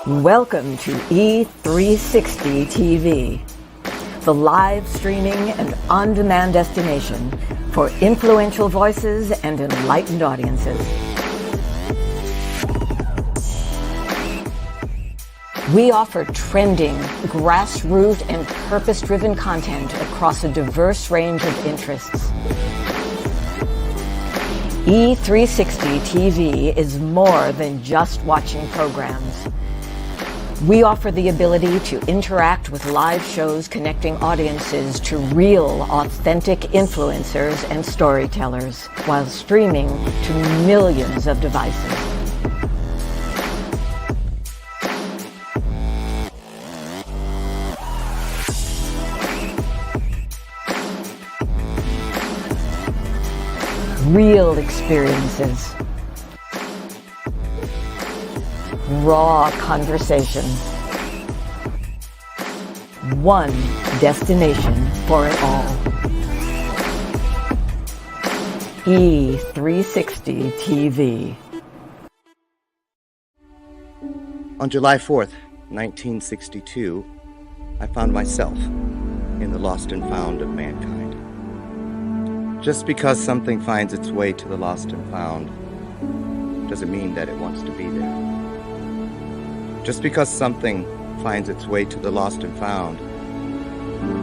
Welcome to E360 TV, the live streaming and on-demand destination for influential voices and enlightened audiences. We offer trending, grassroots, and purpose-driven content across a diverse range of interests. E360 TV is more than just watching programs. We offer the ability to interact with live shows connecting audiences to real, authentic influencers and storytellers while streaming to millions of devices. Real experiences. Raw conversation. One destination for it all. E360 TV. On July 4th, 1962, I found myself in the lost and found of mankind. Just because something finds its way to the lost and found doesn't mean that it wants to be there. Just because something finds its way to the lost and found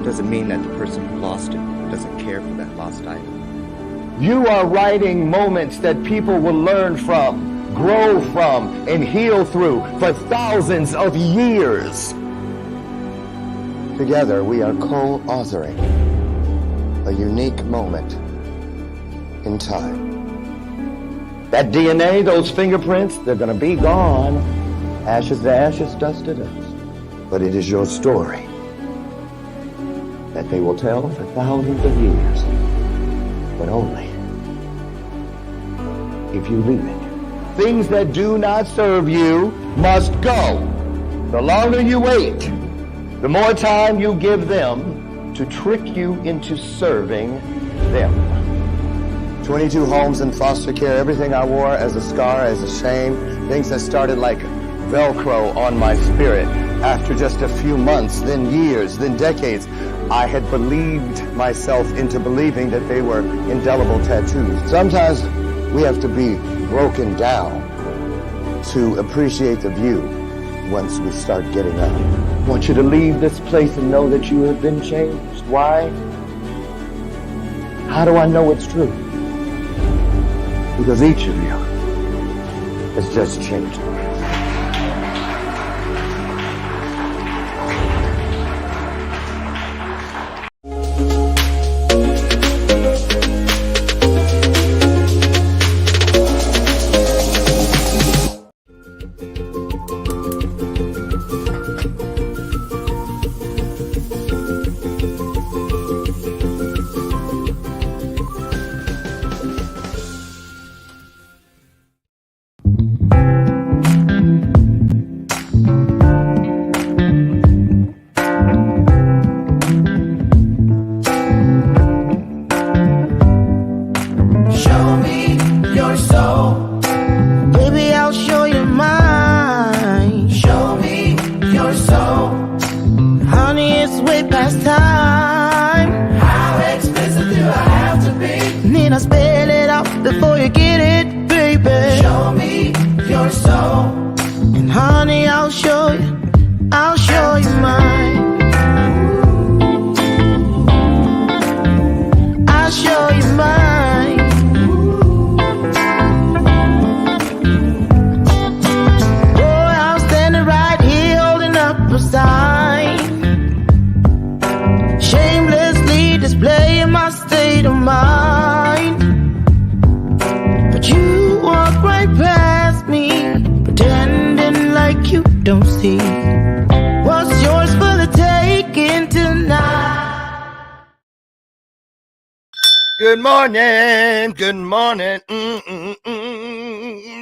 doesn't mean that the person who lost it doesn't care for that lost item. You are writing moments that people will learn from, grow from, and heal through for thousands of years. Together, we are co-authoring a unique moment in time. That DNA, those fingerprints, they're going to be gone. Ashes to ashes, dust to dust. But it is your story that they will tell for thousands of years. But only if you leave it. Things that do not serve you must go. The longer you wait, the more time you give them to trick you into serving them. 22 homes in foster care, everything I wore as a scar, as a shame, things that started like Velcro on my spirit. After just a few months, then years, then decades, I had believed myself into believing that they were indelible tattoos. Sometimes we have to be broken down to appreciate the view once we start getting up. I want you to leave this place and know that you have been changed. Why? How do I know it's true? Because each of you has just changed. Good morning.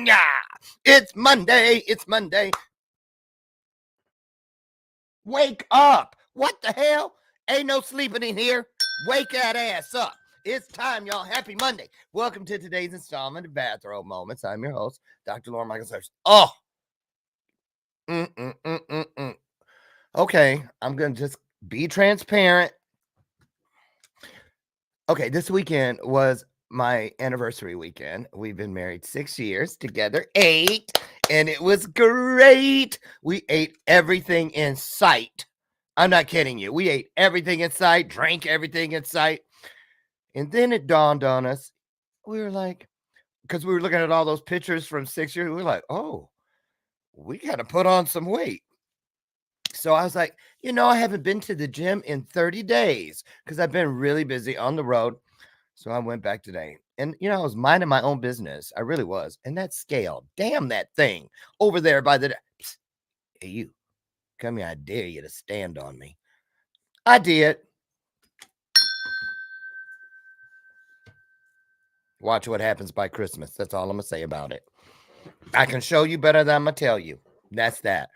Yeah. It's Monday. Wake up. What the hell? Ain't no sleeping in here. Wake that ass up. It's time, y'all. Happy Monday. Welcome to today's installment of Bathrobe Moments. I'm your host, Dr. Lauren Michael Sears. Oh, Okay, I'm going to just be transparent. Okay, this weekend was my anniversary weekend. We've been married 6 years, together 8, and it was great. We ate everything in sight. I'm not kidding you. We ate everything in sight, drank everything in sight. And then it dawned on us. We were like, because we were looking at all those pictures from 6 years, we were like, oh, we got to put on some weight. So I was like, I haven't been to the gym in 30 days because I've been really busy on the road. So I went back today and, I was minding my own business. I really was. And that scale, damn that thing over there by the, psst, hey, you come here. I dare you to stand on me. I did. Watch what happens by Christmas. That's all I'm going to say about it. I can show you better than I'm going to tell you. That's that.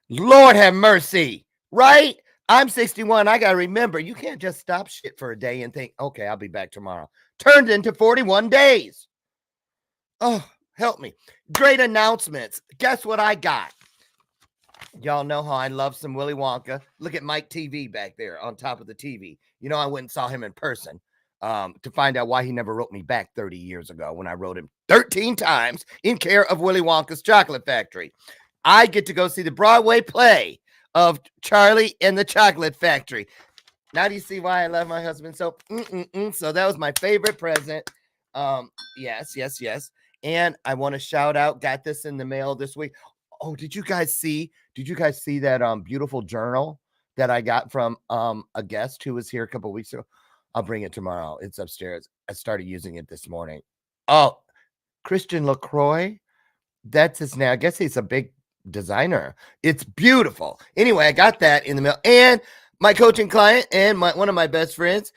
Lord have mercy, right? I'm 61. I got to remember, you can't just stop shit for a day and think, okay, I'll be back tomorrow. Turned into 41 days. Oh, help me. Great announcements. Guess what I got? Y'all know how I love some Willy Wonka. Look at Mike TV back there on top of the TV. I went and saw him in person to find out why he never wrote me back 30 years ago when I wrote him 13 times in care of Willy Wonka's Chocolate Factory. I get to go see the Broadway play of Charlie and the Chocolate Factory. Now do you see why I love my husband so? So that was my favorite present. Yes. And I want to shout out, got this in the mail this week. Oh, did you guys see that beautiful journal that I got from a guest who was here a couple weeks ago? I'll bring it tomorrow. It's upstairs. I started using it this morning. Oh, Christian LaCroix. That's his name. I guess he's a big designer. It's beautiful. Anyway, I got that in the mail. And my coaching client and one of my best friends,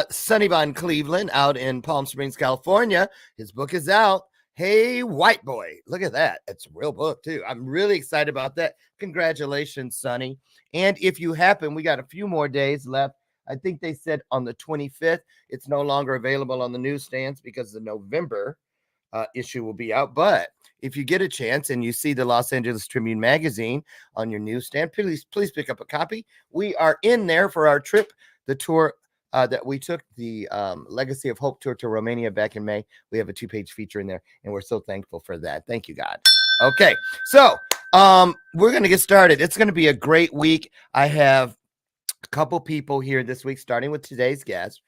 Sonny Von Cleveland out in Palm Springs, California. His book is out. Hey, White Boy. Look at that. It's a real book, too. I'm really excited about that. Congratulations, Sonny. And if you happen, we got a few more days left. I think they said on the 25th, it's no longer available on the newsstands because the November issue will be out. But if you get a chance and you see the Los Angeles Tribune magazine on your newsstand, please pick up a copy. We are in there for our trip, the tour that we took, the Legacy of Hope tour to Romania back in May. We have a 2-page feature in there, and we're so thankful for that. Thank you, God. Okay, so we're going to get started. It's going to be a great week. I have a couple people here this week, starting with today's guest,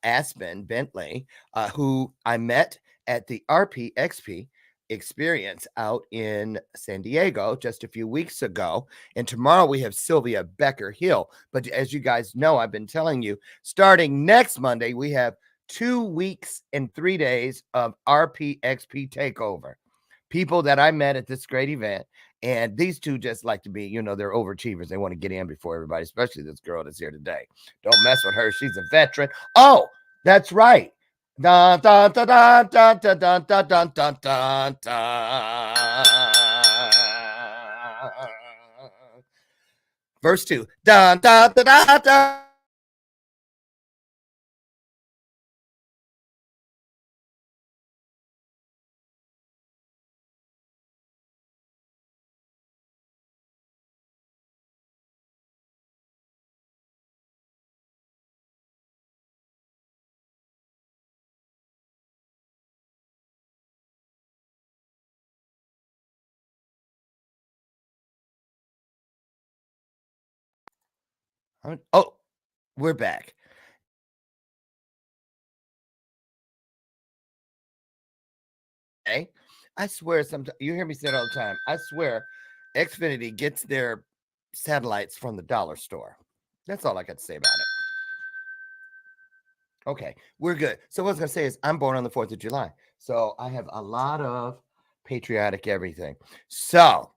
Aspen Bentley, who I met at the RPXP experience out in San Diego just a few weeks ago. And tomorrow we have Sylvia Becker Hill. But as you guys know, I've been telling you, starting next Monday, we have 2 weeks and 3 days of RPXP takeover. People that I met at this great event. And these two just like to be, they're overachievers. They want to get in before everybody, especially this girl that's here today. Don't mess with her. She's a veteran. Oh, that's right. Dun, dun, dun, dun, dun, dun, dun, dun, dun, dun, dun, dun. Verse 2. Dun, dun, dun, dun, dun. Oh, we're back. Okay. I swear, sometimes you hear me say it all the time. I swear, Xfinity gets their satellites from the dollar store. That's all I got to say about it. Okay, we're good. So what I was going to say is I'm born on the 4th of July. So I have a lot of patriotic everything. So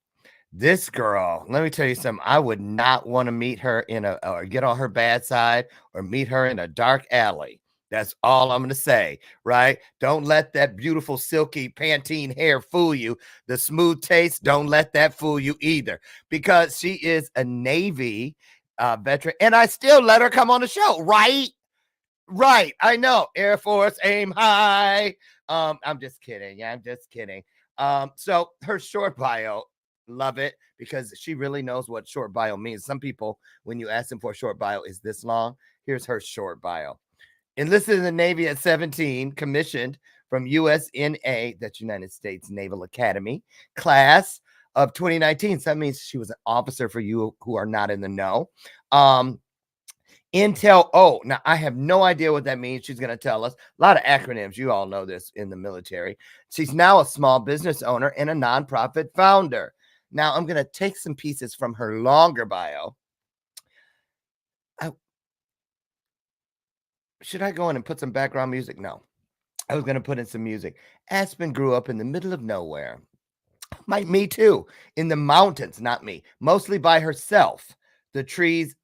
this girl, let me tell you something. I would not want to meet her or get on her bad side or meet her in a dark alley. That's all I'm going to say, right? Don't let that beautiful silky Pantene hair fool you. The smooth taste, don't let that fool you either, because she is a Navy veteran, and I still let her come on the show, right? Right, I know. Air Force, aim high. I'm just kidding. Yeah, I'm just kidding. So her short bio, Love it because she really knows what short bio means. Some people, when you ask them for a short bio, is this long? Here's her short bio. Enlisted in the Navy at 17, commissioned from USNA, that's United States Naval Academy, class of 2019. So that means she was an officer for you who are not in the know. Intel. Oh, now I have no idea what that means. She's going to tell us. A lot of acronyms. You all know this in the military. She's now a small business owner and a nonprofit founder. Now I'm going to take some pieces from her longer bio. Should I go in and put some background music? No. I was going to put in some music. Aspen grew up in the middle of nowhere. Me too. In the mountains, not me. Mostly by herself. The trees.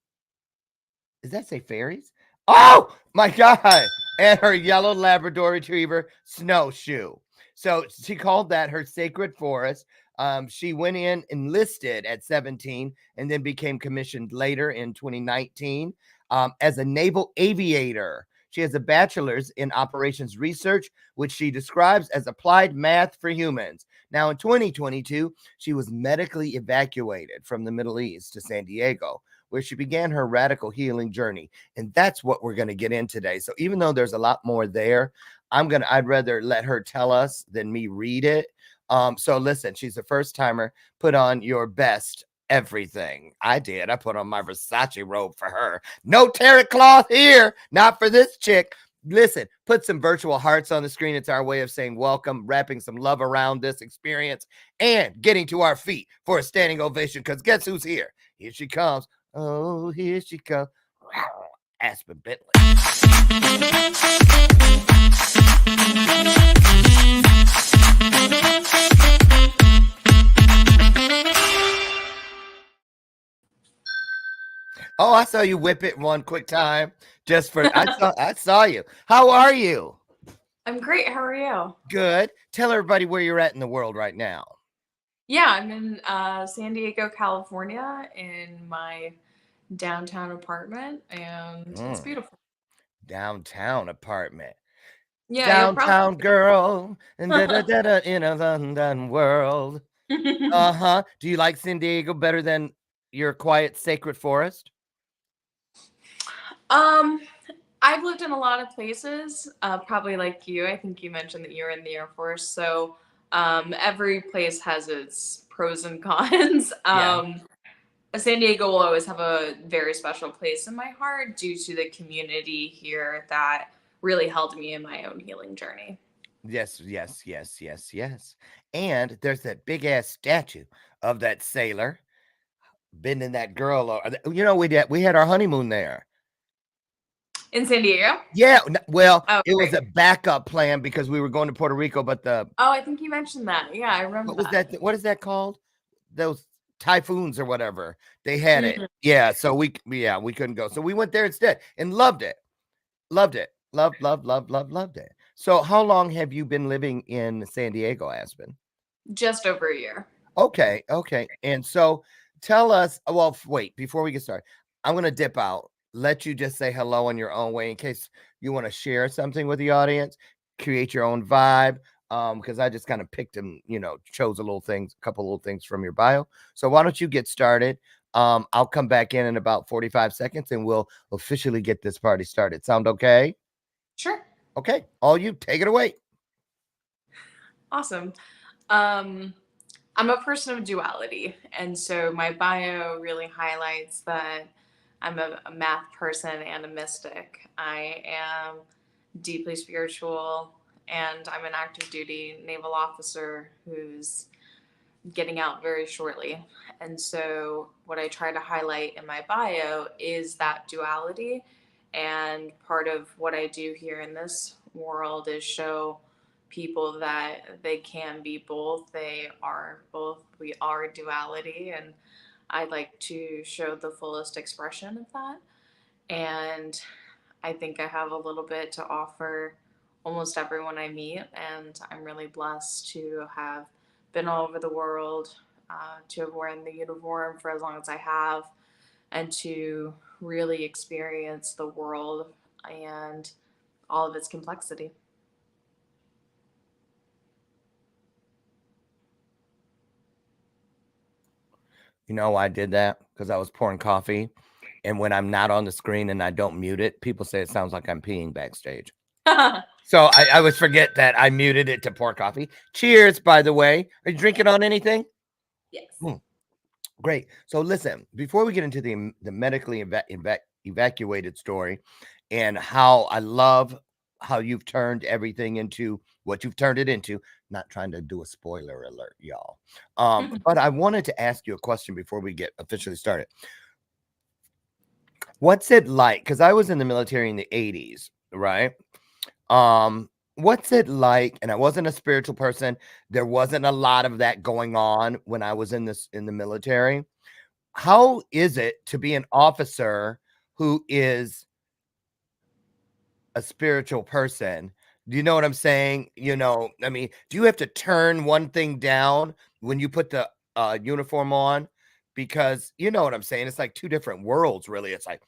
Does that say fairies? Oh my God. And her yellow Labrador retriever Snowshoe. So she called that her sacred forest. She went in enlisted at 17 and then became commissioned later in 2019 as a naval aviator. She has a bachelor's in operations research, which she describes as applied math for humans. Now, in 2022, she was medically evacuated from the Middle East to San Diego, where she began her radical healing journey. And that's what we're going to get in today. So even though there's a lot more there, I'd rather let her tell us than me read it. So listen, she's a first timer. Put on your best everything. I did. I put on my Versace robe for her. No terry cloth here. Not for this chick. Listen, put some virtual hearts on the screen. It's our way of saying welcome, wrapping some love around this experience, and getting to our feet for a standing ovation. Because guess who's here? Here she comes. Oh, here she comes. Aspen Bentley. Oh, I saw you whip it one quick time. Just for I saw you. How are you? I'm great. How are you? Good. Tell everybody where you're at in the world right now. Yeah, I'm in San Diego, California, in my downtown apartment, and it's beautiful. Downtown apartment. Yeah, Downtown girl in a London world. Uh-huh. Do you like San Diego better than your quiet sacred forest? I've lived in a lot of places, probably like you. I think you mentioned that you're in the Air Force, so every place has its pros and cons. San Diego will always have a very special place in my heart due to the community here that really helped me in my own healing journey. Yes. And there's that big ass statue of that sailor bending that girl. You know, we had our honeymoon there. In San Diego? Yeah, well, Oh, it was great. a backup plan because we were going to Puerto Rico, but I think you mentioned that. Yeah, I remember what was that? What is that called? Those typhoons or whatever. They had it. Yeah, so we couldn't go. So we went there instead and loved it. Loved it. Loved it. So how long have you been living in San Diego, Aspen? Just over a year. Okay. And so tell us, well, wait, before we get started, I'm going to dip out, let you just say hello in your own way in case you want to share something with the audience, create your own vibe. Because I just kind of picked and, chose a couple little things from your bio. So why don't you get started? I'll come back in about 45 seconds and we'll officially get this party started. Sound okay? Sure. Okay. All you take it away. Awesome. I'm a person of duality. And so my bio really highlights that I'm a math person and a mystic. I am deeply spiritual, and I'm an active duty naval officer who's getting out very shortly. And so, what I try to highlight in my bio is that duality. And part of what I do here in this world is show people that they can be both. They are both. We are duality. And I like to show the fullest expression of that. And I think I have a little bit to offer almost everyone I meet, and I'm really blessed to have been all over the world, to have worn the uniform for as long as I have, and to really experience the world and all of its complexity. You know why I did that? Because I was pouring coffee. And when I'm not on the screen and I don't mute it, people say it sounds like I'm peeing backstage. So I always forget that I muted it to pour coffee. Cheers, by the way. Are you drinking on anything? Yes. Great. So listen, before we get into the medically evacuated story and how I love how you've turned everything into what you've turned it into, not trying to do a spoiler alert, y'all. But I wanted to ask you a question before we get officially started. What's it like? Because I was in the military in the 80s, right? What's it like? And I wasn't a spiritual person. There wasn't a lot of that going on when I was in the military. How is it to be an officer who is a spiritual person? Do you know what I'm saying? I mean, do you have to turn one thing down when you put the uniform on? Because you know what I'm saying? It's like two different worlds, really. It's like,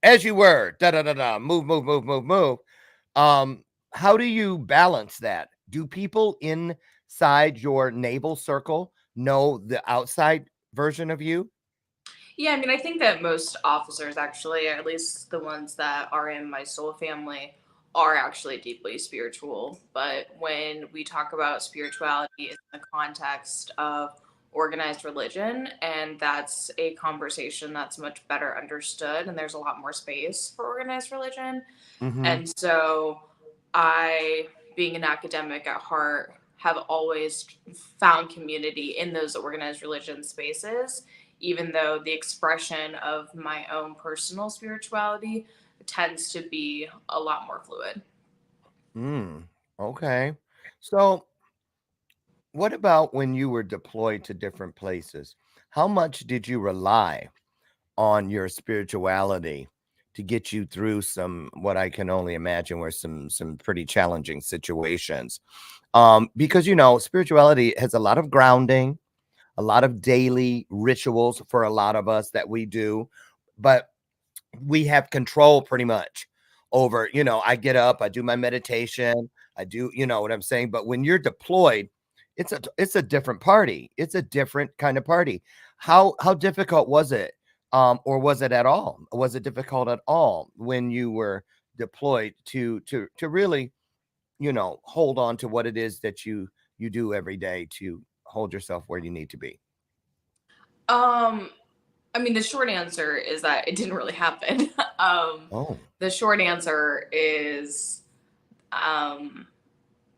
as you were, da da da da, move, move, move, move, move. How do you balance that? Do people inside your naval circle know the outside version of you? Yeah, I mean, I think that most officers, actually, at least the ones that are in my soul family, are actually deeply spiritual. But when we talk about spirituality, it's in the context of organized religion, and that's a conversation that's much better understood, and there's a lot more space for organized religion. Mm-hmm. And so I, being an academic at heart, have always found community in those organized religion spaces, even though the expression of my own personal spirituality tends to be a lot more fluid. Okay. So, what about when you were deployed to different places? How much did you rely on your spirituality to get you through some what I can only imagine were some pretty challenging situations? Because spirituality has a lot of grounding, a lot of daily rituals for a lot of us that we do, but we have control pretty much over, I get up, I do my meditation, I do, you know what I'm saying? But when you're deployed, it's a different party. It's a different kind of party. How difficult was it? Or was it at all? Was it difficult at all when you were deployed to really, hold on to what it is that you do every day to hold yourself where you need to be? Um, I mean, the short answer is that it didn't really happen. Oh, The short answer is um,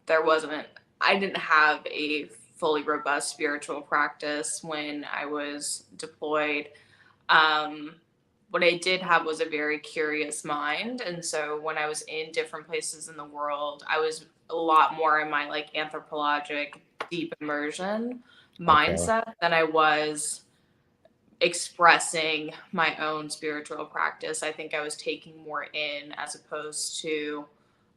there wasn't, I didn't have a fully robust spiritual practice when I was deployed. Um, what I did have was a very curious mind. And so when I was in different places in the world, I was a lot more in my like anthropologic deep immersion okay. mindset than I was expressing my own spiritual practice. I think I was taking more in as opposed to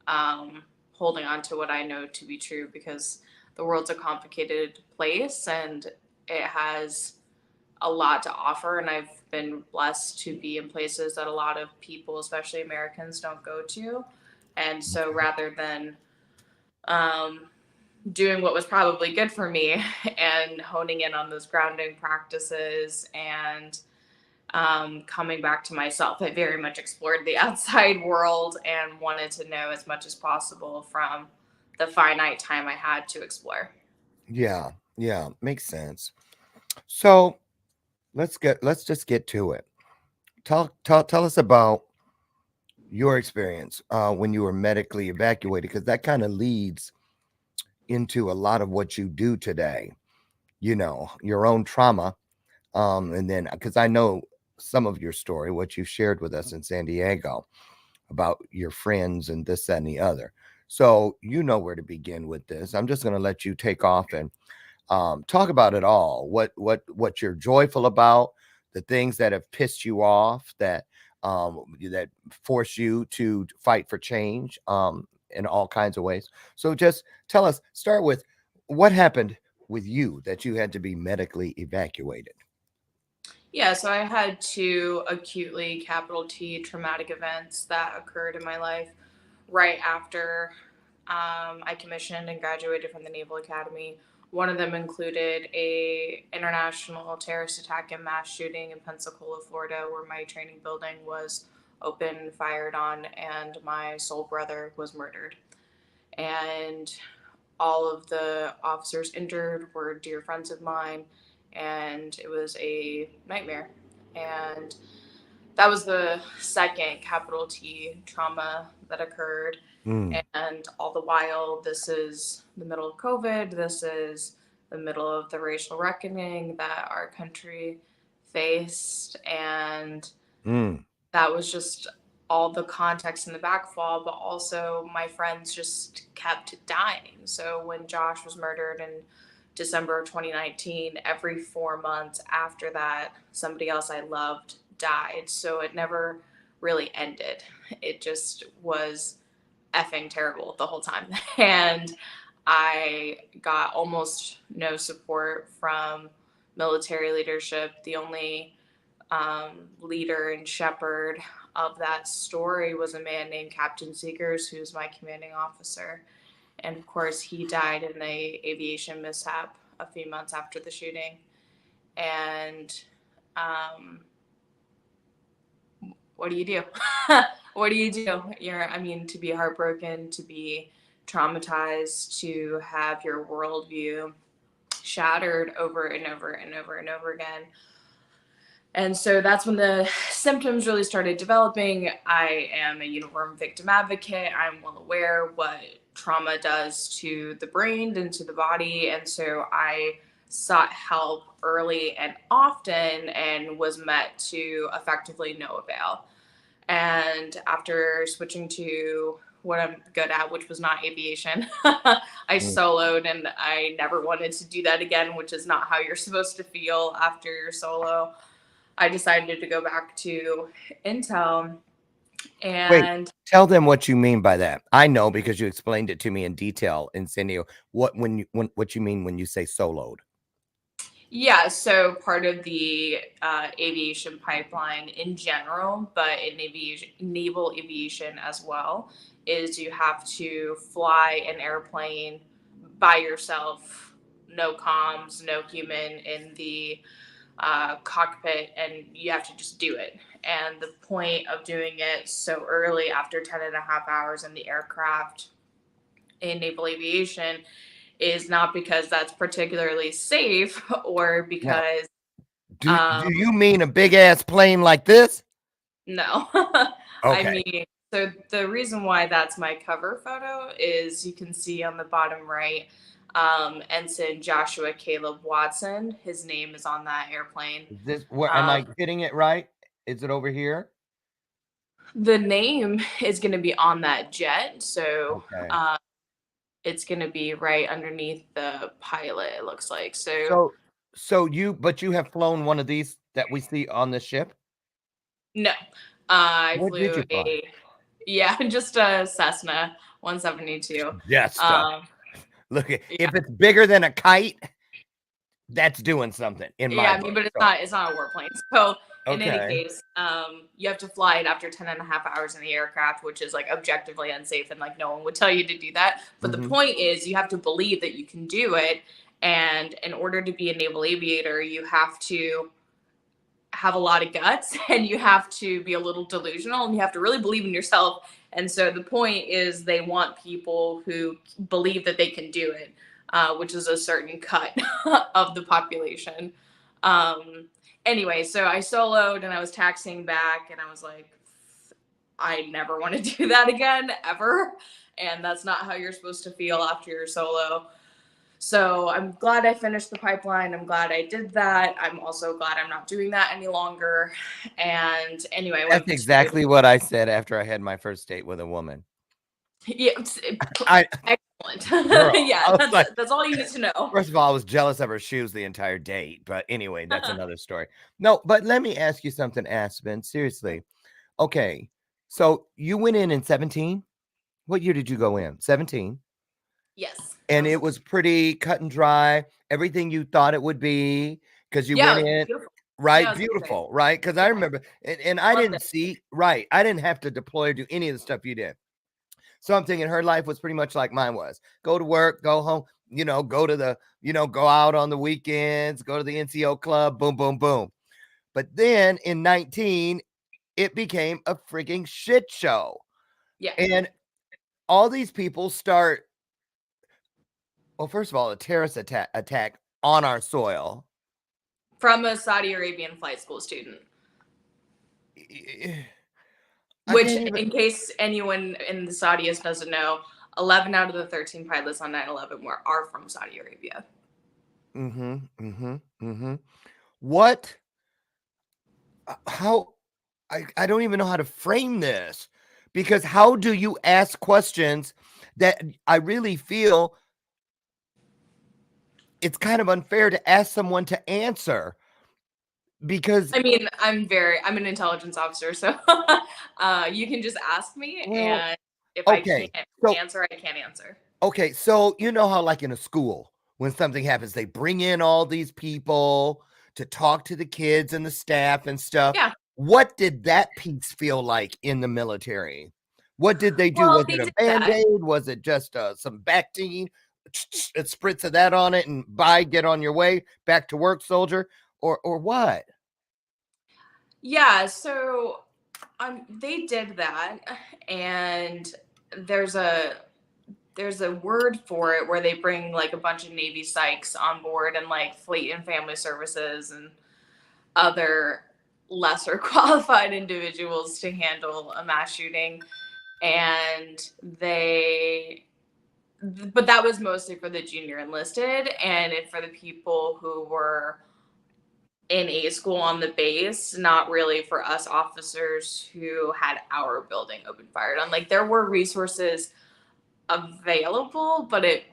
um, holding on to what I know to be true, because the world's a complicated place and it has a lot to offer. And I've been blessed to be in places that a lot of people, especially Americans, don't go to. And so rather than um, doing what was probably good for me and honing in on those grounding practices and coming back to myself, I very much explored the outside world and wanted to know as much as possible from the finite time I had to explore. Yeah, yeah, makes sense. So let's just get to it. Tell us about your experience when you were medically evacuated, because that kind of leads into a lot of what you do today. Your own trauma, and then because I know some of your story, what you shared with us in San Diego about your friends and this, that, and the other. So you know where to begin with this. I'm just going to let you take off and talk about it all. What you're joyful about, the things that have pissed you off, that force you to fight for change in all kinds of ways. So just tell us. Start with what happened with you that you had to be medically evacuated. Yeah, so I had two acutely capital T traumatic events that occurred in my life right after I commissioned and graduated from the Naval Academy. One of them included a international terrorist attack and mass shooting in Pensacola, Florida, where my training building was open, fired on, and my soul brother was murdered. And all of the officers injured were dear friends of mine, and it was a nightmare. And that was the second capital T trauma that occurred. And all the while, this is the middle of COVID. This is the middle of the racial reckoning that our country faced. And that was just all the context in the backfall, but also my friends just kept dying. So when Josh was murdered in December of 2019, every 4 months after that, somebody else I loved died. So it never really ended. It just was effing terrible the whole time. And I got almost no support from military leadership. The only leader and shepherd of that story was a man named Captain Seegers, who's my commanding officer. And of course, he died in a aviation mishap a few months after the shooting. And what do you do? What do you do? To be heartbroken, to be traumatized, to have your worldview shattered over and over and over and over again. And so that's when the symptoms really started developing. I am a uniform victim advocate. I'm well aware what trauma does to the brain and to the body. And so I sought help early and often and was met to effectively no avail. And after switching to what I'm good at, which was not aviation, I soloed, and I never wanted to do that again, which is not how you're supposed to feel after your solo. I decided to go back to Intel. And wait, tell them what you mean by that. I know because you explained it to me in detail in Cindy. What you mean when you say soloed? yeah, so part of the aviation pipeline in general, but in naval aviation as well, is you have to fly an airplane by yourself, no comms, no human in the cockpit, and you have to just do it. And the point of doing it so early, after 10 and a half hours in the aircraft in naval aviation, is not because that's particularly safe or because do you mean a big ass plane like this? No. Okay. So the reason why that's my cover photo is you can see on the bottom right, Ensign Joshua Caleb Watson. His name is on that airplane. Is this where am I getting it right? Is it over here? The name is going to be on that jet. So Okay. it's going to be right underneath the pilot, it looks like. But you have flown one of these that we see on the ship? No. I What did flew you fly? just a Cessna 172. Yes. Look, if it's bigger than a kite, that's doing something in my book. But it's not a warplane. So in any Okay. case, you have to fly it after 10 and a half hours in the aircraft, which is like objectively unsafe, and like no one would tell you to do that. But the point is you have to believe that you can do it. And in order to be a naval aviator, you have to have a lot of guts, and you have to be a little delusional, and you have to really believe in yourself. And so the point is they want people who believe that they can do it, which is a certain cut of the population. Anyway, so I soloed and I was taxiing back, and I was like, I never want to do that again, ever. And that's not how you're supposed to feel after your solo. So I'm glad I finished the pipeline. I'm glad I did that. I'm also glad I'm not doing that any longer. And anyway, That's exactly what I said after I had my first date with a woman. Yeah, excellent. Girl, yeah, that's all you need to know. First of all, I was jealous of her shoes the entire date. But anyway, that's another story. No, but let me ask you something, Aspen. Seriously. Okay. So you went in 17? What year did you go in? 17? Yes. And it was pretty cut and dry, everything you thought it would be, because you went in, beautiful. right? Yeah, beautiful, right? Because I remember, and I didn't see, right? I didn't have to deploy or do any of the stuff you did. So I'm thinking her life was pretty much like mine was. Go to work, go home. go to the, go out on the weekends, go to the NCO club, boom, boom, boom. But then in 19, it became a freaking shit show. Yeah. And all these people start, well, first of all, a terrorist attack on our soil. From a Saudi Arabian flight school student. I Which, can't even- in case anyone in the Saudis doesn't know, 11 out of the 13 pilots on 9/11 are from Saudi Arabia. What? How? I don't even know how to frame this, because how do you ask questions that I really feel it's kind of unfair to ask someone to answer? Because I mean, I'm an intelligence officer, so you can just ask me, Well, and if okay, I can't so- answer, I can't answer. okay, so you know how like in a school, when something happens, they bring in all these people to talk to the kids and the staff and stuff. Yeah. What did that piece feel like in the military? What did they do? Well, Was they it a did that. Band-Aid? Was it just some Bactine, a spritz of that on it, and bye, get on your way, back to work, soldier? Or what? Yeah, so they did that, and there's a word for it where they bring like a bunch of Navy psychs on board, and like Fleet and Family Services and other lesser qualified individuals to handle a mass shooting. And but that was mostly for the junior enlisted and for the people who were in A school on the base, not really for us officers who had our building open fired on. Like, there were resources available, but it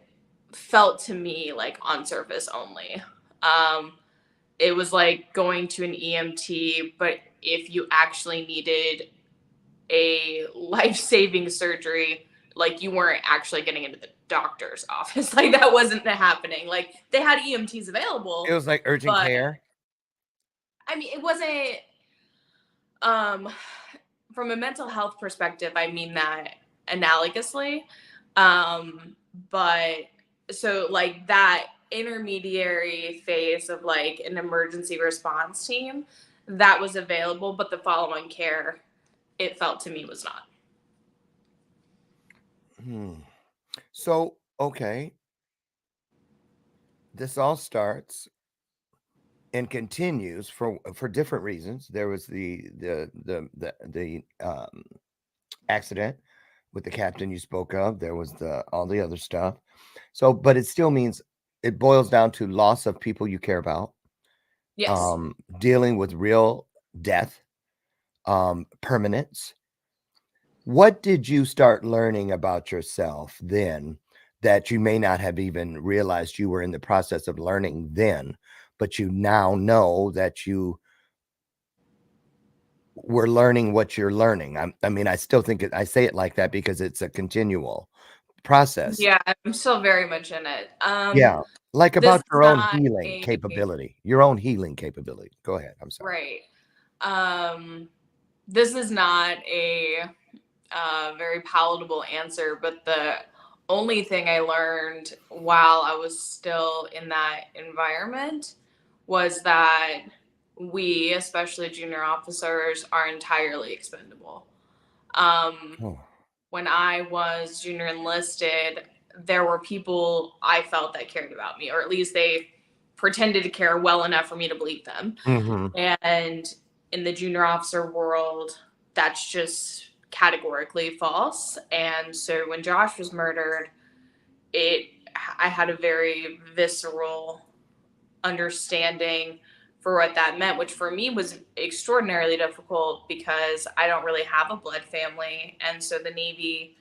felt to me like on surface only. It was like going to an EMT, but if you actually needed a life-saving surgery, like, you weren't actually getting into the doctor's office. Like, that wasn't happening. Like, they had EMTs available. It was like urgent care. I mean, it wasn't, from a mental health perspective, I mean that analogously. But so like that intermediary phase of like an emergency response team, that was available, but the follow-on care, it felt to me, was not. So, okay. This all starts and continues for different reasons. There was the accident with the captain you spoke of. There was all the other stuff. So, but it still means it boils down to loss of people you care about. Yes. Dealing with real death, permanence. What did you start learning about yourself then that you may not have even realized you were in the process of learning then, but you now know that you were learning what you're learning? I mean, I still think I say it like that because it's a continual process. Yeah, I'm still very much in it. Yeah, like about your own healing a- capability, your own healing capability. Go ahead. I'm sorry. Right. This is not a very palatable answer, but the only thing I learned while I was still in that environment was that we, especially junior officers, are entirely expendable. When I was junior enlisted, there were people I felt that cared about me, or at least they pretended to care well enough for me to believe them. And in the junior officer world, that's just categorically false. And so when Josh was murdered, I had a very visceral understanding for what that meant, which for me was extraordinarily difficult because I don't really have a blood family. And so the Navy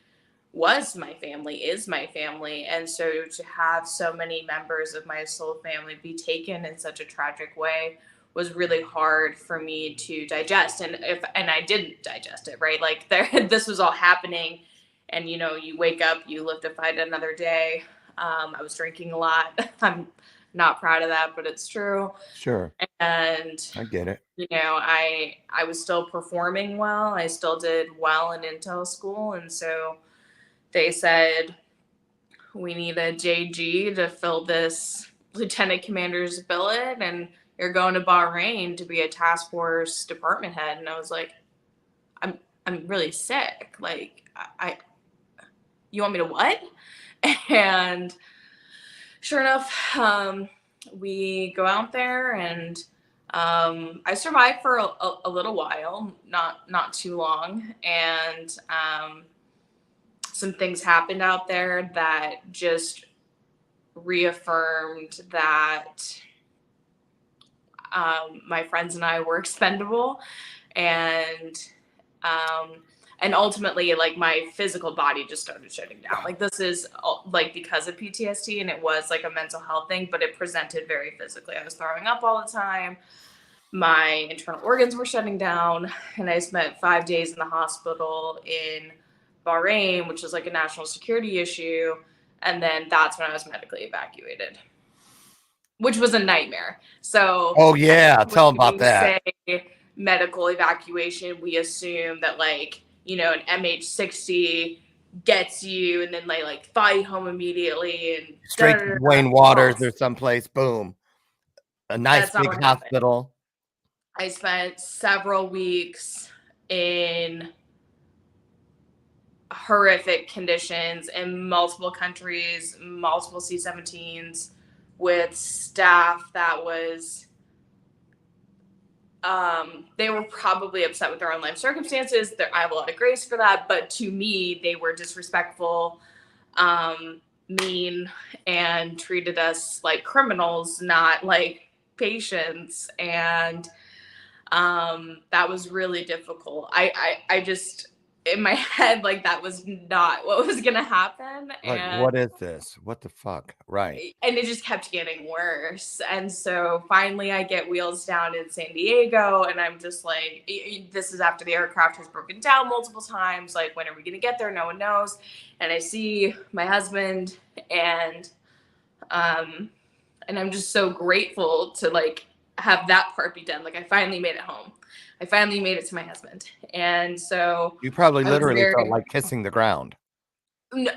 was my family, is my family. And so to have so many members of my soul family be taken in such a tragic way was really hard for me to digest. And I didn't digest it, right? Like, this was all happening, and you wake up, you live to fight another day. I was drinking a lot. I'm not proud of that, but it's true. Sure. And I get it. I was still performing well. I still did well in intel school. And so they said, we need a JG to fill this lieutenant commander's billet, and you're going to Bahrain to be a task force department head. And I was like, I'm really sick. Like, you want me to what? And sure enough, we go out there, and I survived for a little while, not too long, and some things happened out there that just reaffirmed that my friends and I were expendable, and ultimately, like, my physical body just started shutting down. Like, this is like because of PTSD, and it was like a mental health thing, but it presented very physically. I was throwing up all the time. My internal organs were shutting down, and I spent 5 days in the hospital in Bahrain, which is like a national security issue. And then that's when I was medically evacuated, which was a nightmare. So, Oh yeah, tell them about you that. say medical evacuation, we assume that, like, you know, an MH60 gets you, and then they like fly you home immediately, and Straight to Wayne Waters or someplace, boom. A nice That's not big what happened. hospital. I spent several weeks in horrific conditions in multiple countries, multiple C-17s, with staff that was, they were probably upset with their own life circumstances. I have a lot of grace for that, but to me, they were disrespectful, mean, and treated us like criminals, not like patients. And that was really difficult. I just, in my head, like, that was not what was gonna happen. Like, And what is this? What the fuck? Right. it just kept getting worse. And so finally I get wheels down in San Diego, and I'm just like, this is after the aircraft has broken down multiple times. Like, when are we going to get there? No one knows. And I see my husband, and I'm just so grateful to, like, have that part be done. Like, I finally made it home. I finally made it to my husband. And so You probably I was literally felt very, like kissing the ground.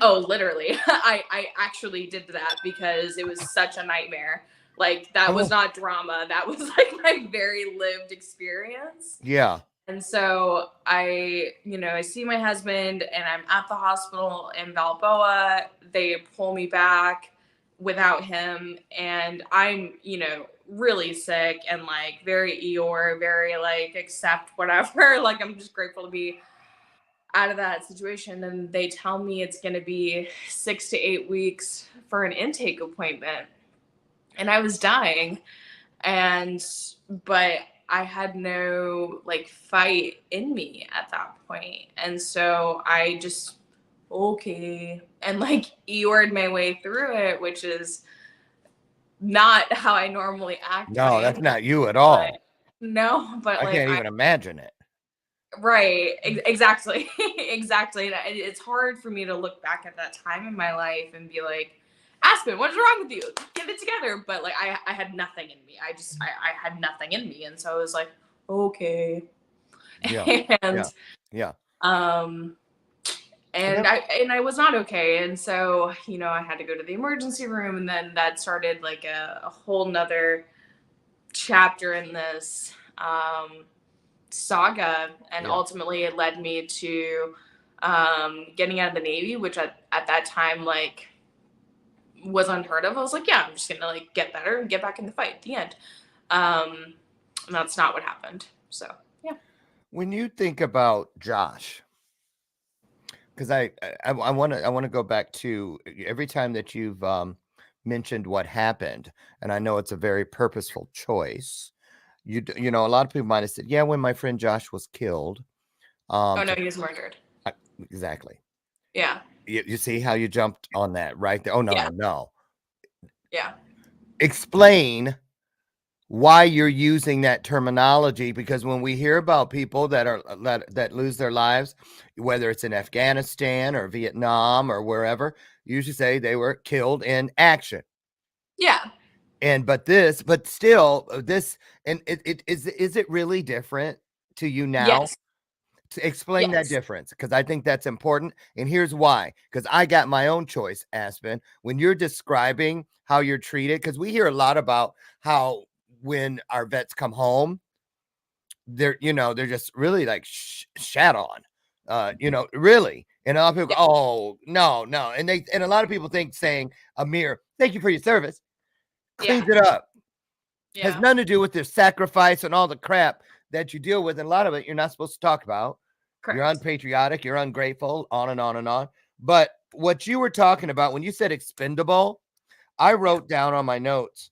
oh, literally. I actually did that because it was such a nightmare. Like, that was not drama. That was like my very lived experience. Yeah. And so I see my husband, and I'm at the hospital in Balboa. They pull me back without him, and I'm, really sick, and like very Eeyore, very like accept whatever. Like, I'm just grateful to be out of that situation. And they tell me it's going to be 6 to 8 weeks for an intake appointment, and I was dying. But I had no, like, fight in me at that point. And so I just, okay, and like Eeyore'd my way through it, which is not how I normally act. No, that's not you at all. No, but I like, can't even imagine it. right, exactly. Exactly. And it's hard for me to look back at that time in my life and be like, Aspen, what's wrong with you? Get it together. But like, I had nothing in me. I had nothing in me. And so I was like, okay. Yeah. And Yeah. and I was not okay. And so, I had to go to the emergency room, and then that started like a whole nother chapter in this saga. And ultimately it led me to getting out of the Navy, which at that time, like, was unheard of. I was like, yeah, I'm just gonna like get better and get back in the fight at the end. And that's not what happened. So yeah. When you think about Josh, because I want to go back to every time that you've mentioned what happened, and I know it's a very purposeful choice. A lot of people might have said, yeah, when my friend Josh was killed. Oh no, he was murdered. Exactly. Yeah. You see how you jumped on that right there? Oh no, Yeah. no. Yeah. Explain why you're using that terminology, because when we hear about people that lose their lives, whether it's in Afghanistan or Vietnam or wherever, you usually say they were killed in action. Yeah. But still this, and is it really different to you now? Yes. Explain that Yes, difference, because I think that's important. And here's why. Because I got my own choice, Aspen. When you're describing how you're treated, because we hear a lot about how when our vets come home, they're just really like shat on. Really. And a lot of people go, yeah, oh, no. And a lot of people think saying a mere thank you for your service yeah, cleans it up. Has yeah, nothing to do with their sacrifice and all the crap that you deal with. And a lot of it you're not supposed to talk about. You're correct. unpatriotic, you're ungrateful, on and on and on. But what you were talking about when you said expendable, I Yeah. wrote down on my notes,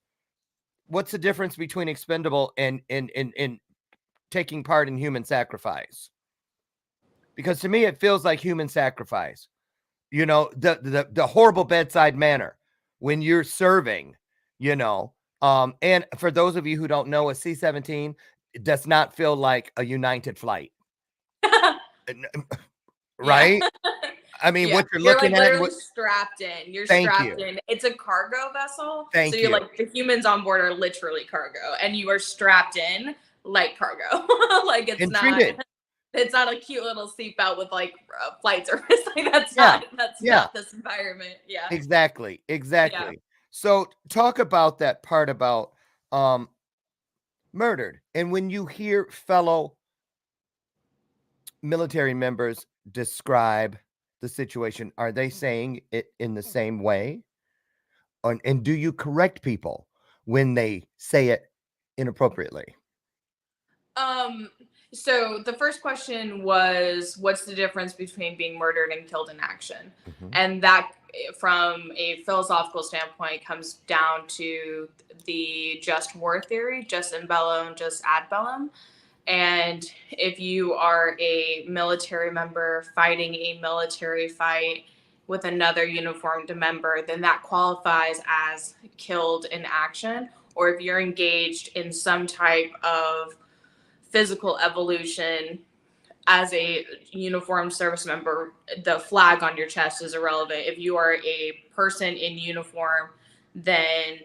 what's the difference between expendable and taking part in human sacrifice? Because to me, it feels like human sacrifice. The horrible bedside manner when you're serving, and for those of you who don't know, a C-17 does not feel like a United flight, Yeah. right? I mean, Yeah. what you're You're like looking at, literally strapped in. You're thank strapped you. in. It's a cargo vessel. So Thank you're you. like the humans on board are literally cargo and you are strapped in like cargo. Like And treated. it's not a cute little seatbelt with like flight service. Like Yeah. that's Yeah. not this environment. Yeah. Exactly. Yeah. Exactly. So talk about that part about um murdered. And when you hear fellow military members describe the situation, are they saying it in the same way? And do you correct people when they say it inappropriately? Um, so the first question was, what's the difference between being murdered and killed in action? Mhm. And that, from a philosophical standpoint, comes down to the just war theory, just in bello and just ad bellum. And if you are a military member fighting a military fight with another uniformed member, then that qualifies as killed in action. Or if you're engaged in some type of physical evolution as a uniformed service member, the flag on your chest is irrelevant. If you are a person in uniform, then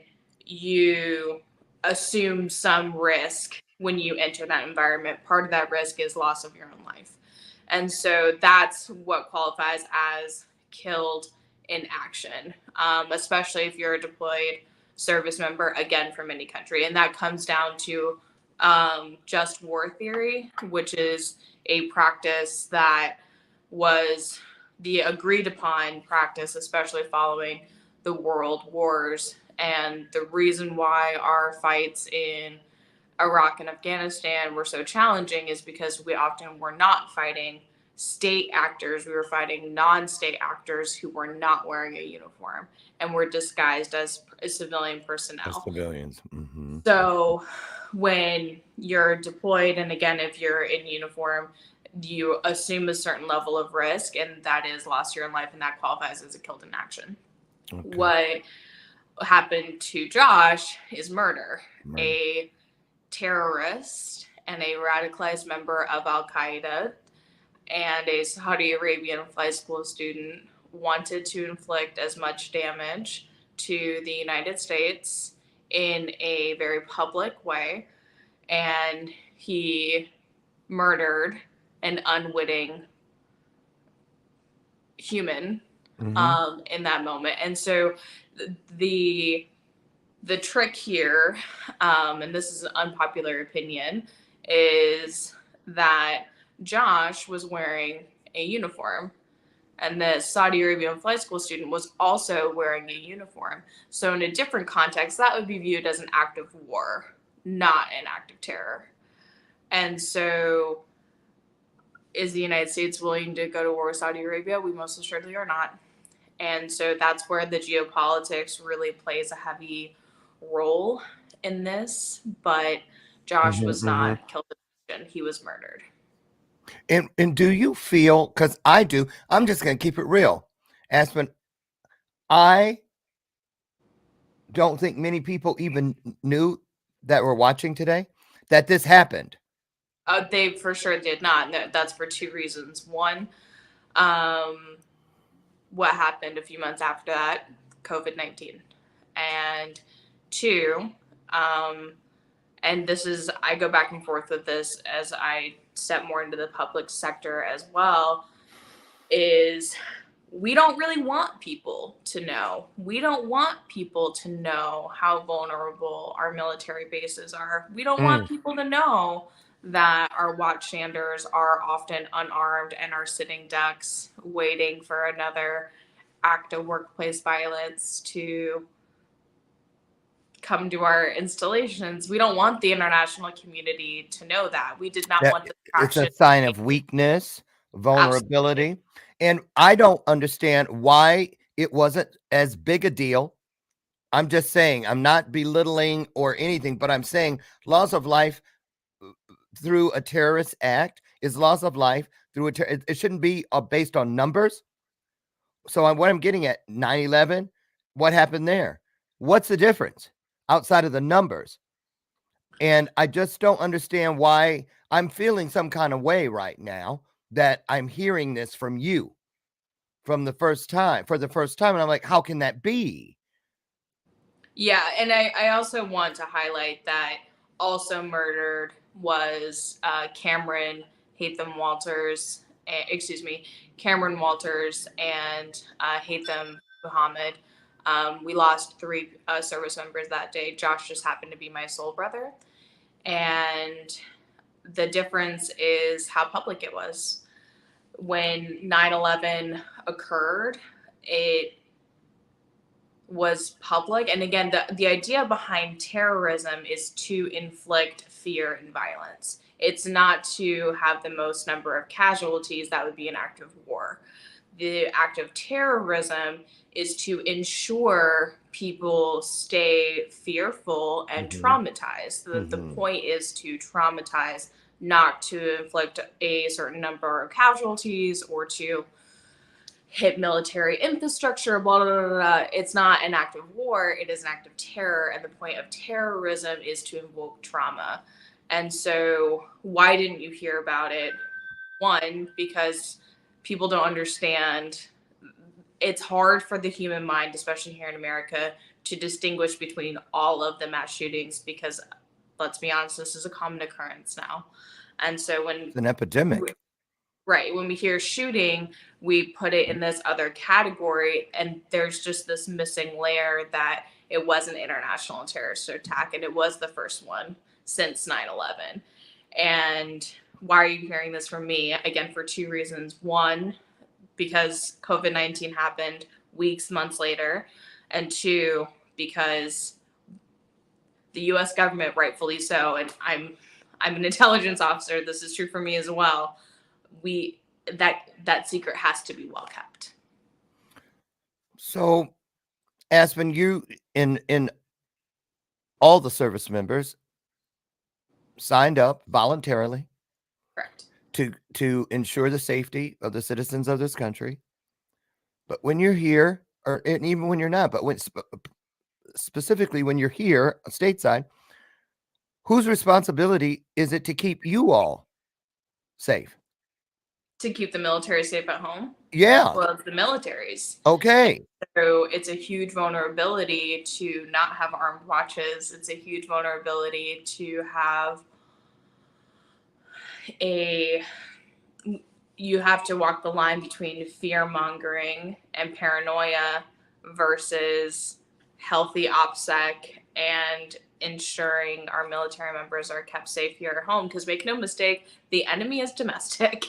you assume some risk when you enter that environment. Part of that risk is loss of your own life. And so that's what qualifies as killed in action, especially if you're a deployed service member, again, from any country. And that comes down to just war theory, which is a practice that was the agreed upon practice, especially following the world wars. And the reason why our fights in Iraq and Afghanistan were so challenging is because we often were not fighting state actors. We were fighting non-state actors who were not wearing a uniform and were disguised as civilian personnel. Civilians. Mm-hmm. So when you're deployed, and again, if you're in uniform, you assume a certain level of risk, and that is loss of your own life, and that qualifies as a killed in action. Okay. What happened to Josh is murder. Murder. A terrorist and a radicalized member of Al Qaeda and a Saudi Arabian flight school student wanted to inflict as much damage to the United States in a very public way, and he murdered an unwitting human in that moment. And so the trick here, and this is an unpopular opinion, is that Josh was wearing a uniform and the Saudi Arabian flight school student was also wearing a uniform. So in a different context, that would be viewed as an act of war, not an act of terror. And so is the United States willing to go to war with Saudi Arabia? We most assuredly are not. And so that's where the geopolitics really plays a heavy role in this. But Josh was not killed in action. He was murdered. And do you feel, because I do, I'm just going to keep it real, Aspen, I don't think many people even knew that were watching today that this happened. They for sure did not. That's for two reasons. One, what happened a few months after that, COVID-19. And two, and this is, I go back and forth with this as I step more into the public sector as well, is we don't really want people to know. We don't want people to know how vulnerable our military bases are. We don't want people to know that our watchstanders are often unarmed and are sitting ducks waiting for another act of workplace violence to come to our installations. We don't want the international community to know that. We did not That want the it's a distraction. sign of weakness, vulnerability. And I don't understand why it wasn't as big a deal. I'm just saying, I'm not belittling or anything, but I'm saying loss of life through a terrorist act is loss of life through it shouldn't be based on numbers. So what I'm getting at, 9/11, what happened there? What's the difference outside of the numbers? And I just don't understand why I'm feeling some kind of way right now that I'm hearing this from you for the first time. And I'm like, how can that be? Yeah, and I also want to highlight that also murdered was Hatham Walters, Cameron Walters and Hatham Muhammad. We lost 3 service members that day. Josh just happened to be my soul brother. And the difference is how public it was. When 9/11 occurred, it was public. And again, the idea behind terrorism is to inflict fear and violence. It's not to have the most number of casualties. That would be an act of war. The act of terrorism is to ensure people stay fearful and traumatized. The point is to traumatize, not to inflict a certain number of casualties or to hit military infrastructure, blah, blah, blah, blah. It's not an act of war, it is an act of terror. And the point of terrorism is to invoke trauma. And so, why didn't you hear about it? One, because people don't understand. It's hard for the human mind, especially here in America, to distinguish between all of the mass shootings because, let's be honest, this is a common occurrence now. And so, It's an epidemic. Right. When we hear shooting, we put it in this other category, and there's just this missing layer that it was an international terrorist attack, and it was the first one since 9/11. And why are you hearing this from me? Again, for 2 reasons. One, because COVID-19 happened weeks, months later, and 2, because the U.S. government, rightfully so, and I'm an intelligence officer. This is true for me as well. That secret has to be well kept. So, Aspen, you in all the service members signed up voluntarily, Correct, to ensure the safety of the citizens of this country. But when you're here, and even when you're not, but specifically when you're here stateside, whose responsibility is it to keep you all safe? to keep the military safe at home. Yeah. Well, it's the military's. Okay. So it's a huge vulnerability to not have armed watches. It's a huge vulnerability to have you have to walk the line between fear mongering and paranoia versus healthy OPSEC and ensuring our military members are kept safe here at home. Because make no mistake, the enemy is domestic.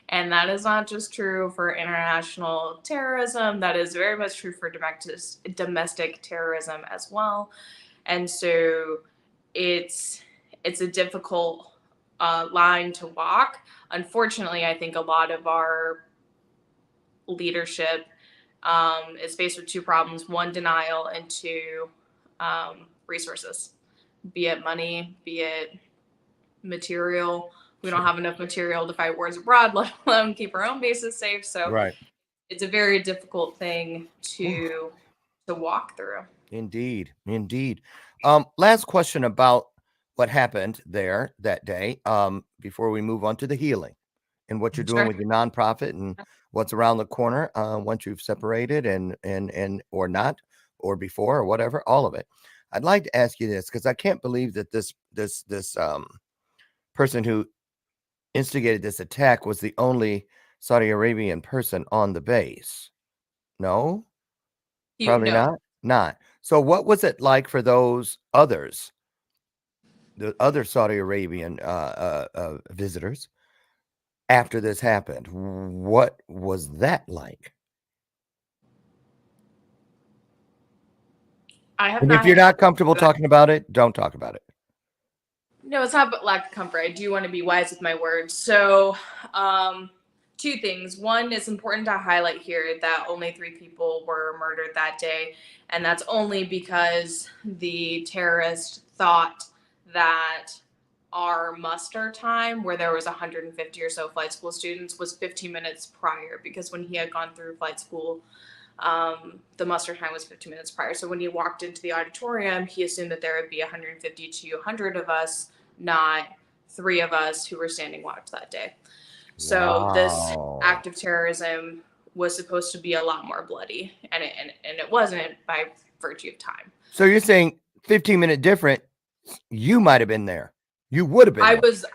And that is not just true for international terrorism. That is very much true for domestic terrorism as well. And so it's a difficult line to walk. Unfortunately, I think a lot of our leadership is faced with 2 problems: 1, denial, and 2, resources, be it money, be it material. We don't have enough material to fight wars abroad, let alone keep our own bases safe. So Right. It's a very difficult thing to walk through. Indeed. Last question about what happened there that day, before we move on to the healing and what you're doing with your nonprofit and what's around the corner, once you've separated and or not, or before, or whatever, all of it. I'd like to ask you this, because I can't believe that this person who instigated this attack was the only Saudi Arabian person on the base. No? Probably No. not? Not. So what was it like for those others, the other Saudi Arabian visitors, after this happened? What was that like? I have And if not you're had not comfortable talking about it, don't talk about it. No, it's not but lack of comfort. I do want to be wise with my words. So, two things. One, it's important to highlight here that only 3 people were murdered that day, and that's only because the terrorist thought that our muster time, where there was 150 or so flight school students, was 15 minutes prior, because when he had gone through flight school, the muster time was 15 minutes prior. So when he walked into the auditorium, he assumed that there would be 150 to 100 of us, not 3 of us who were standing watch that day. So this act of terrorism was supposed to be a lot more bloody, and it wasn't, by virtue of time. So you're saying 15-minute different, you might have been there. You would have been I there. was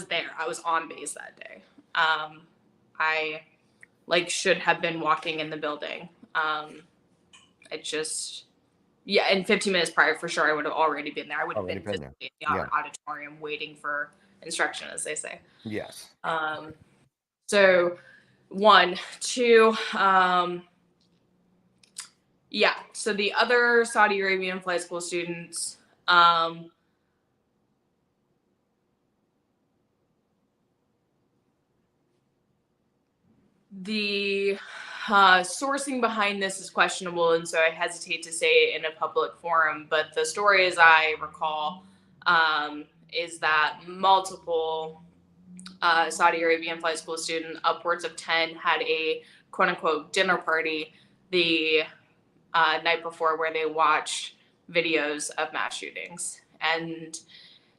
there. I was on base that day. I should have been walking in the building. It just, yeah, and 15 minutes prior, for sure, I would have already been there. I would have been physically in the auditorium waiting for instruction, as they say. Yes. So, 1, 2, yeah. So the other Saudi Arabian flight school students, the sourcing behind this is questionable, and so I hesitate to say it in a public forum. But the story, as I recall, is that multiple Saudi Arabian flight school student, upwards of 10, had a quote unquote dinner party the night before, where they watched videos of mass shootings. And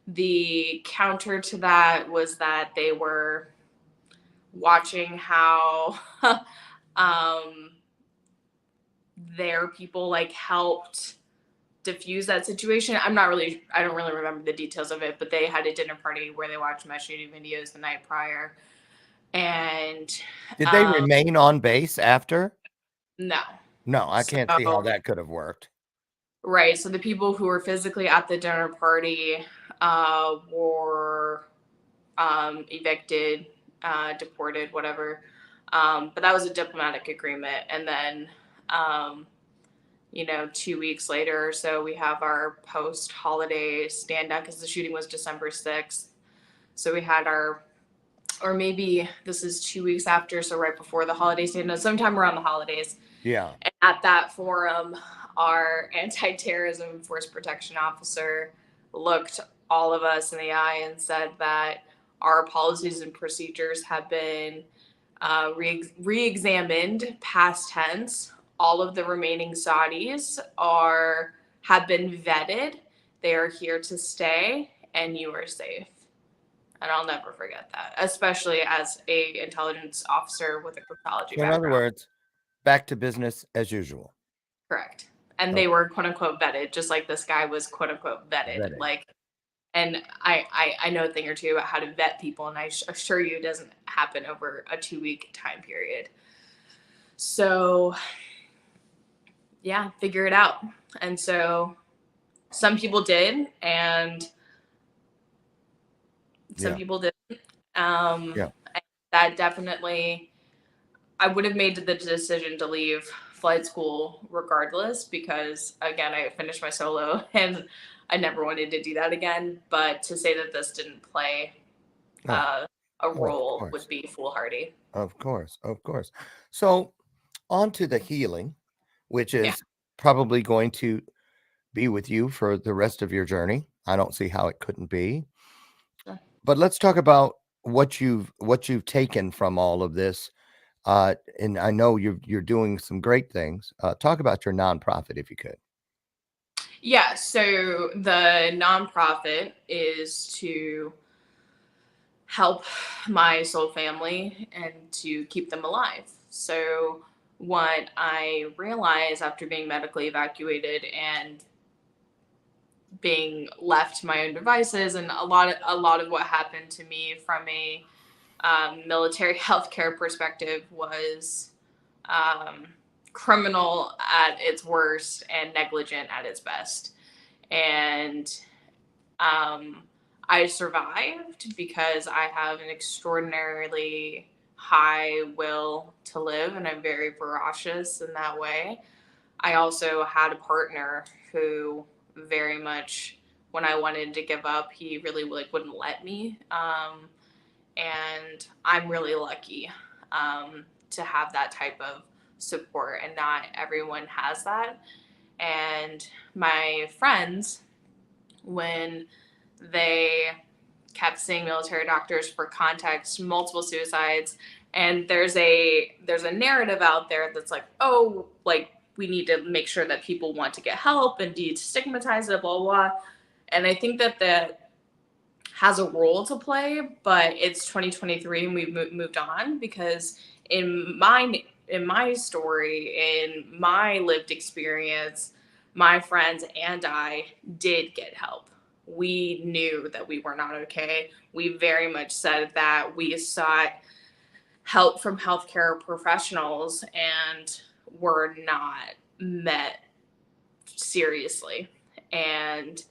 the counter to that was that they were watching how their people helped diffuse that situation. I don't really remember the details of it, but they had a dinner party where they watched mass shooting videos the night prior. And did they remain on base after? No. No, I can't see how that could have worked. Right. So the people who were physically at the dinner party were evicted, deported, whatever. But that was a diplomatic agreement. And then, 2 weeks later or so, we have our post-holiday stand-down, because the shooting was December 6th. So we had or maybe this is 2 weeks after, so right before the holiday stand-down, sometime around the holidays. Yeah. And at that forum, our anti-terrorism force protection officer looked all of us in the eye and said that our policies and procedures have been re-examined, past tense. All of the remaining Saudis have been vetted. They are here to stay, and you are safe. And I'll never forget that, especially as a intelligence officer with a cryptology background. In other words, back to business as usual. Correct. And they were quote unquote vetted, just like this guy was quote unquote vetted. And I know a thing or two about how to vet people, and I assure you it doesn't happen over a 2-week time period. So yeah, figure it out. And so some people did, and some people didn't. That definitely, I would have made the decision to leave flight school regardless, because again, I finished my solo and I never wanted to do that again. But to say that this didn't play a role would be foolhardy. Of course. So on to the healing, which is probably going to be with you for the rest of your journey. I don't see how it couldn't be. Sure. But let's talk about what you've taken from all of this. And I know you're doing some great things. Talk about your nonprofit, if you could. Yeah. So the nonprofit is to help my soul family and to keep them alive. So what I realized after being medically evacuated and being left to my own devices, and a lot of what happened to me from a military healthcare perspective was criminal at its worst and negligent at its best. And I survived because I have an extraordinarily high will to live, and I'm very ferocious in that way. I also had a partner who very much, when I wanted to give up, he really like wouldn't let me. And I'm really lucky to have that type of support, and not everyone has that. And my friends, when they kept seeing military doctors for context, multiple suicides, and there's a narrative out there that's like, oh, like we need to make sure that people want to get help and destigmatize it, blah blah. And I think that has a role to play, but it's 2023 and we've moved on, because in my story, in my lived experience, my friends and I did get help. We knew that we were not okay. We very much said that we sought help from healthcare professionals and were not met seriously. And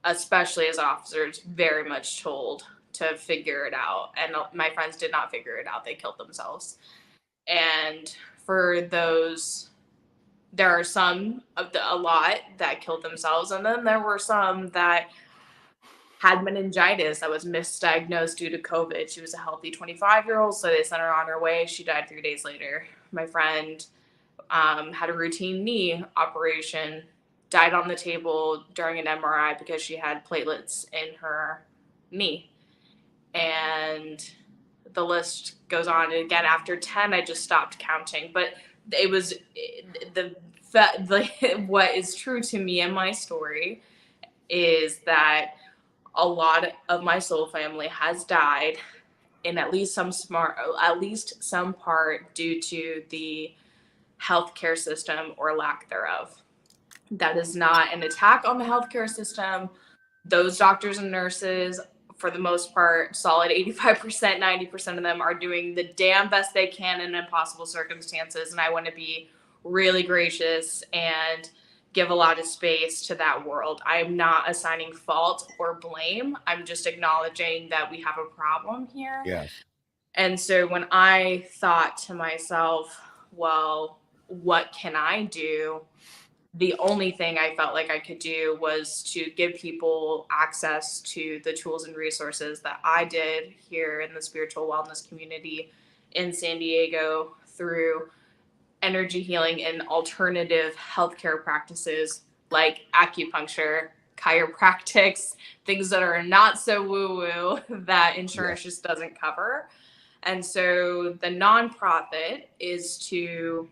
especially as officers, very much told to figure it out. And my friends did not figure it out. They killed themselves. And for those, there are a lot that killed themselves. And then there were some that had meningitis that was misdiagnosed due to COVID. She was a healthy 25-year-old, so they sent her on her way. She died 3 days later. My friend had a routine knee operation, died on the table during an MRI because she had platelets in her knee. And the list goes on. And again, after 10, I just stopped counting. But it was what is true to me and my story is that a lot of my soul family has died in at least some part due to the healthcare system or lack thereof. That is not an attack on the healthcare system. Those doctors and nurses, for the most part, solid 85%, 90% of them are doing the damn best they can in impossible circumstances. And I want to be really gracious and give a lot of space to that world. I am not assigning fault or blame. I'm just acknowledging that we have a problem here. Yes. And so when I thought to myself, well, what can I do? The only thing I felt like I could do was to give people access to the tools and resources that I did here in the spiritual wellness community in San Diego through energy healing and alternative healthcare practices like acupuncture, chiropractics, things that are not so woo-woo that insurance just doesn't cover. And so the nonprofit is to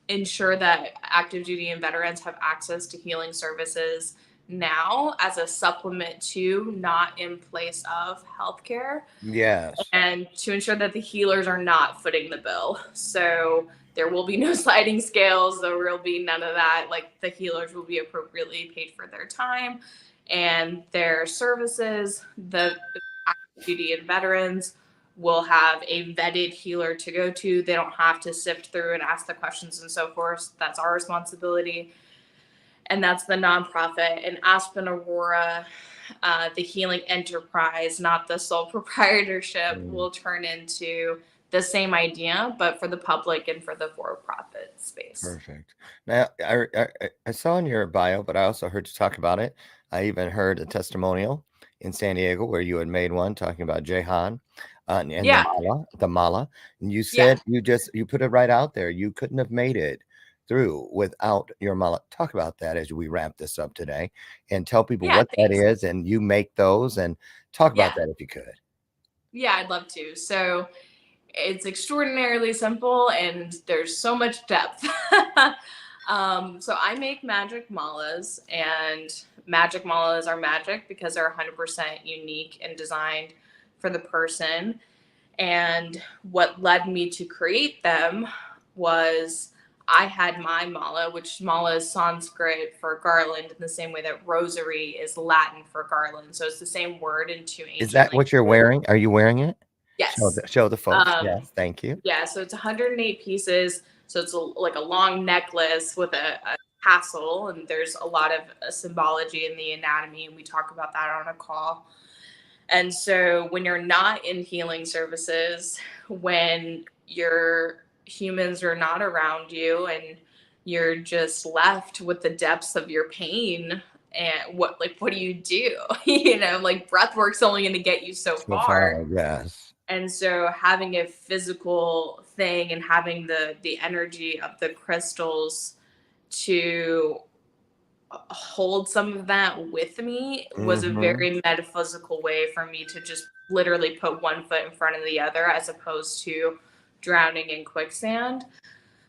ensure that active duty and veterans have access to healing services now as a supplement to, not in place of, healthcare. Yes. And to ensure that the healers are not footing the bill. So there will be no sliding scales. There will be none of that. Like, the healers will be appropriately paid for their time and their services. The active duty and veterans will have a vetted healer to go to. They don't have to sift through and ask the questions and so forth. That's our responsibility. And that's the nonprofit. And Aspen Aurora, the healing enterprise, not the sole proprietorship, will turn into the same idea, but for the public and for the for-profit space. Perfect. Now, I saw in your bio, but I also heard you talk about it. I even heard a testimonial in San Diego where you had made one talking about Jehan and the mala. And you said you put it right out there. You couldn't have made it through without your mala. Talk about that as we wrap this up today and tell people what that is. And you make those, and talk about that if you could. Yeah, I'd love to. So it's extraordinarily simple and there's so much depth. So I make magic malas, and magic malas are magic because they're 100% unique and designed for the person. And what led me to create them was I had my mala, which mala is Sanskrit for garland, in the same way that rosary is Latin for garland. So it's the same word in two Is ancient that what you're languages. wearing? Are you wearing it? Yes. Show the folks. Um, Yes, thank you. yeah, so it's 108 pieces. So it's like a long necklace with a tassel, and there's a lot of symbology in the anatomy, and we talk about that on a call. And so when you're not in healing services, when your humans are not around you and you're just left with the depths of your pain, and what do you do? Like breath work's only going to get you so So far, far. yes. And so having a physical thing and having the energy of the crystals to hold some of that with me was a Mhm. very metaphysical way for me to just literally put one foot in front of the other, as opposed to drowning in quicksand.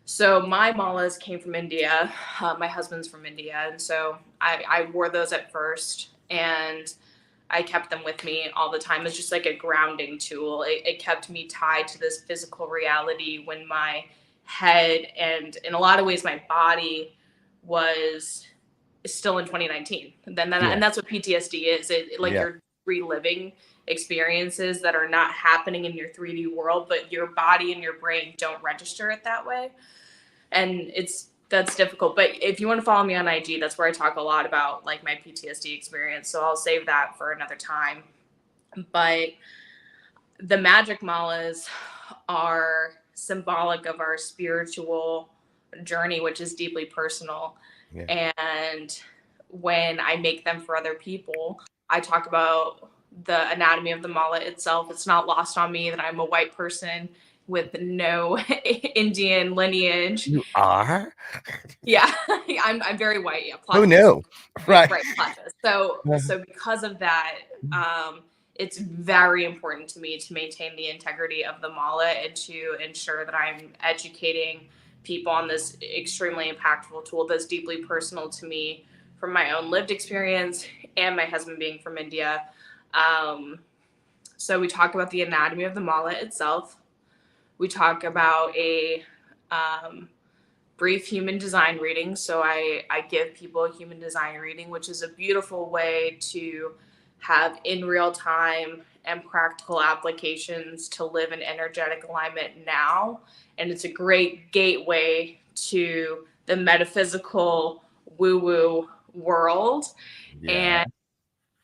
So my malas came from India. My husband's from India. And so I wore those at first, and I kept them with me all the time. It's just like a grounding tool. It kept me tied to this physical reality when my head and in a lot of ways my body was still in 2019. Yeah. And that's what PTSD is. Like Yeah. you're reliving experiences that are not happening in your 3D world, but your body and your brain don't register it that way. And that's difficult. But if you want to follow me on IG, that's where I talk a lot about like my PTSD experience. So I'll save that for another time. But the magic malas are symbolic of our spiritual journey, which is deeply personal. Yeah. And when I make them for other people, I talk about the anatomy of the mala itself. It's not lost on me that I'm a white person with no Indian lineage. You are? Yeah, I'm very white. Yeah, Who plot twist. knew? Right. Right, plot twist. So because of that, it's very important to me to maintain the integrity of the mala and to ensure that I'm educating people on this extremely impactful tool that's deeply personal to me from my own lived experience and my husband being from India. So we talk about the anatomy of the mala itself. We talk about a brief human design reading. So I give people a human design reading, which is a beautiful way to have in real time and practical applications to live in energetic alignment now. And it's a great gateway to the metaphysical woo-woo world. Yeah. And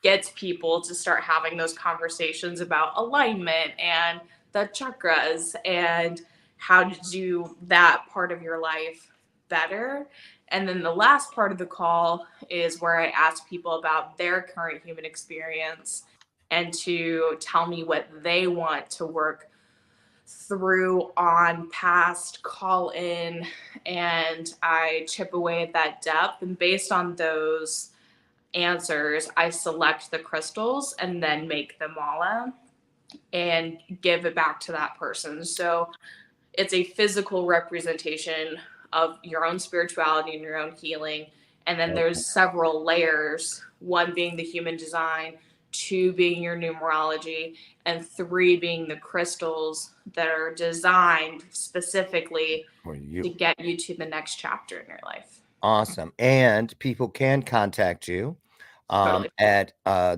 gets people to start having those conversations about alignment and the chakras and how to do that part of your life better. And then the last part of the call is where I ask people about their current human experience and to tell me what they want to work through on past, call in, and I chip away at that depth. And based on those answers, I select the crystals and then make the mala and give it back to that person. So it's a physical representation of your own spirituality and your own healing. And then there's several layers, one being the human design, two being your numerology, and three being the crystals that are designed specifically For to you. get you to the next chapter in your life. Awesome. And people can contact you Totally. at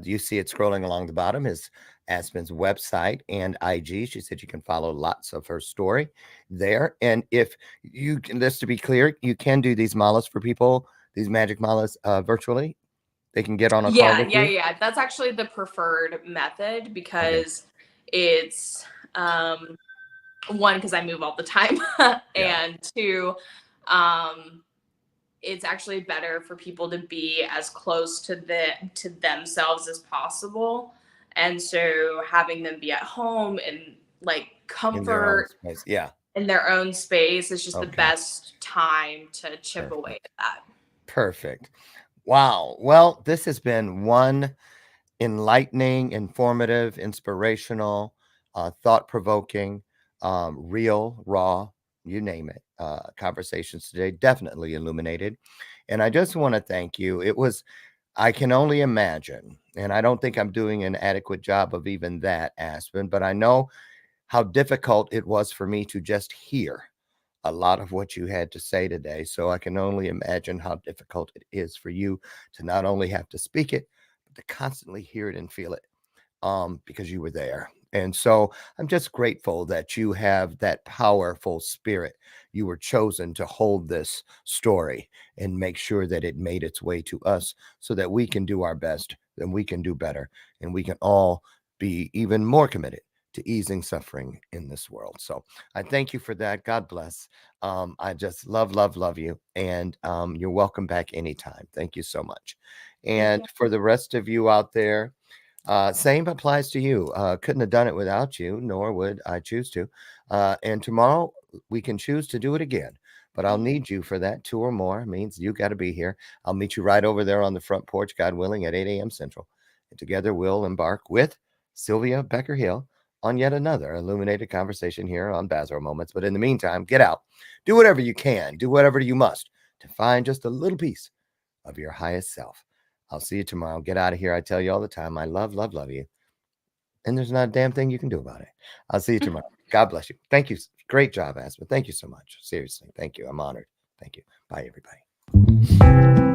you see it scrolling along the bottom is Aspen's website and IG. She said you can follow lots of her story there. And if you can, just to be clear, you can do these malas for people, these magic malas virtually. They can get on a call with you. Yeah. That's actually the preferred method Okay. because it's one, because I move all the time, Yeah. and two, it's actually better for people to be as close to themselves as possible. And so having them be at home and like In their own comfort space. Yeah. in their own space is just the Okay. best time to chip away Perfect. at that. Perfect. Wow. Well, this has been one enlightening, informative, inspirational, thought-provoking, real, raw, you name it, conversations today, definitely illuminated. And I just want to thank you. I can only imagine, and I don't think I'm doing an adequate job of even that, Aspen, but I know how difficult it was for me to just hear a lot of what you had to say today. So I can only imagine how difficult it is for you to not only have to speak it, but to constantly hear it and feel it, because you were there. And so I'm just grateful that you have that powerful spirit. You were chosen to hold this story and make sure that it made its way to us so that we can do our best and we can do better and we can all be even more committed to easing suffering in this world. So I thank you for that. God bless. I just love you. And you're welcome back anytime. Thank you so much. And for the rest of you out there, same applies to you. Couldn't have done it without you, nor would I choose to. And tomorrow we can choose to do it again, but I'll need you for that. 2 or more means you got to be here. I'll meet you right over there on the front porch, God willing, at 8 a.m. Central. And together we'll embark with Sylvia Becker Hill on yet another illuminated conversation here on Bathrobe Moments. But in the meantime, get out, do whatever you can, do whatever you must to find just a little piece of your highest self. I'll see you tomorrow. Get out of here. I tell you all the time, I love you. And there's not a damn thing you can do about it. I'll see you tomorrow. God bless you. Thank you. Great job, Aspen. Thank you so much. Seriously. Thank you. I'm honored. Thank you. Bye, everybody.